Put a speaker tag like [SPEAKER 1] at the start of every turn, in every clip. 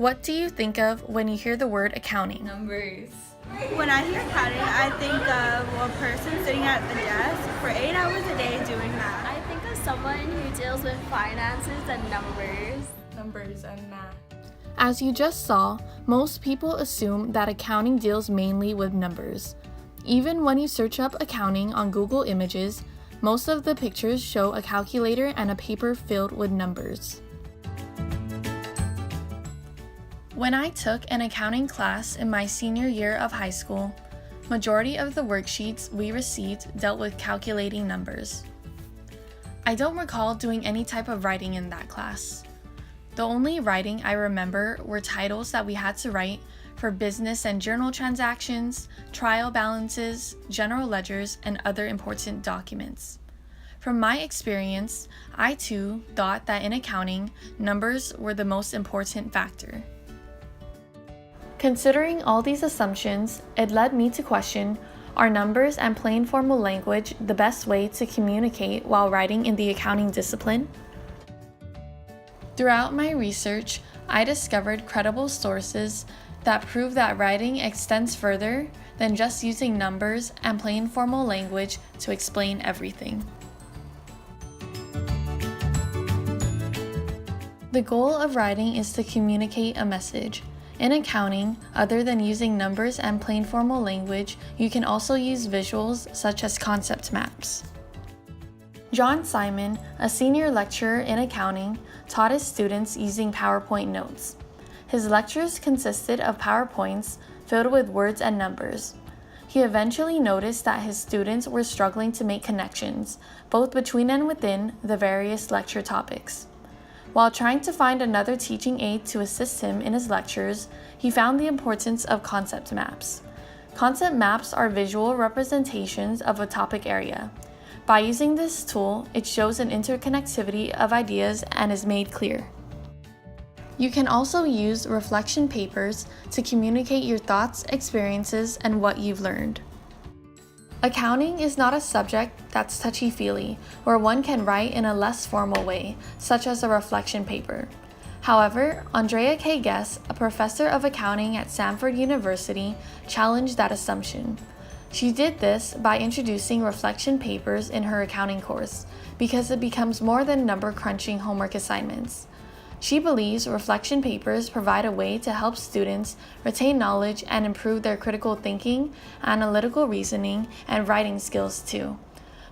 [SPEAKER 1] What do you think of when you hear the word accounting?
[SPEAKER 2] Numbers.
[SPEAKER 3] When I hear accounting, I think of a person sitting at the desk for 8 hours a day doing math.
[SPEAKER 4] I think of someone who deals with finances and numbers.
[SPEAKER 2] Numbers and math.
[SPEAKER 1] As you just saw, most people assume that accounting deals mainly with numbers. Even when you search up accounting on Google Images, most of the pictures show a calculator and a paper filled with numbers. When I took an accounting class in my senior year of high school, majority of the worksheets we received dealt with calculating numbers. I don't recall doing any type of writing in that class. The only writing I remember were titles that we had to write for business and journal transactions, trial balances, general ledgers, and other important documents. From my experience, I too thought that in accounting, numbers were the most important factor. Considering all these assumptions, it led me to question, are numbers and plain formal language the best way to communicate while writing in the accounting discipline? Throughout my research, I discovered credible sources that prove that writing extends further than just using numbers and plain formal language to explain everything. The goal of writing is to communicate a message. In accounting, other than using numbers and plain formal language, you can also use visuals such as concept maps. John Simon, a senior lecturer in accounting, taught his students using PowerPoint notes. His lectures consisted of PowerPoints filled with words and numbers. He eventually noticed that his students were struggling to make connections, both between and within the various lecture topics. While trying to find another teaching aid to assist him in his lectures, he found the importance of concept maps. Concept maps are visual representations of a topic area. By using this tool, it shows an interconnectivity of ideas and is made clear. You can also use reflection papers to communicate your thoughts, experiences, and what you've learned. Accounting is not a subject that's touchy-feely, where one can write in a less formal way, such as a reflection paper. However, Andrea K. Guess, a professor of accounting at Stanford University, challenged that assumption. She did this by introducing reflection papers in her accounting course, because it becomes more than number-crunching homework assignments. She believes reflection papers provide a way to help students retain knowledge and improve their critical thinking, analytical reasoning, and writing skills too.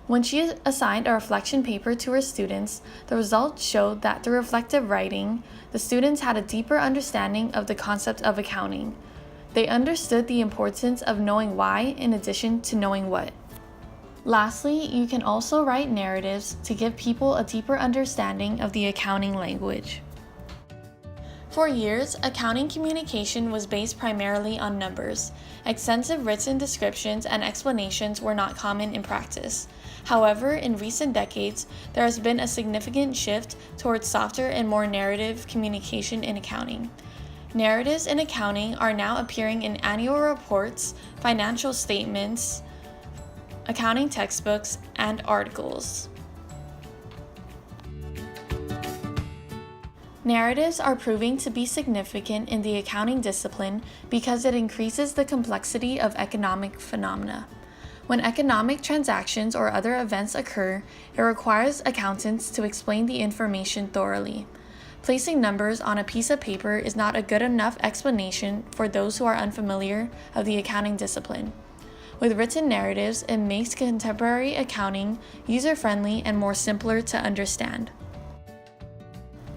[SPEAKER 1] When she assigned a reflection paper to her students, the results showed that through reflective writing, the students had a deeper understanding of the concept of accounting. They understood the importance of knowing why in addition to knowing what. Lastly, you can also write narratives to give people a deeper understanding of the accounting language. For years, accounting communication was based primarily on numbers. Extensive written descriptions and explanations were not common in practice. However, in recent decades, there has been a significant shift towards softer and more narrative communication in accounting. Narratives in accounting are now appearing in annual reports, financial statements, accounting textbooks, and articles. Narratives are proving to be significant in the accounting discipline because it increases the complexity of economic phenomena. When economic transactions or other events occur, it requires accountants to explain the information thoroughly. Placing numbers on a piece of paper is not a good enough explanation for those who are unfamiliar of the accounting discipline. With written narratives, it makes contemporary accounting user-friendly and more simpler to understand.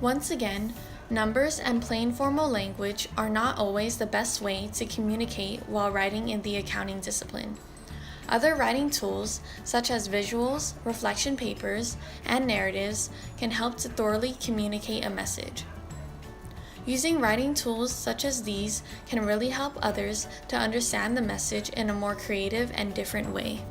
[SPEAKER 1] Once again, numbers and plain formal language are not always the best way to communicate while writing in the accounting discipline. Other writing tools, such as visuals, reflection papers, and narratives, can help to thoroughly communicate a message. Using writing tools such as these can really help others to understand the message in a more creative and different way.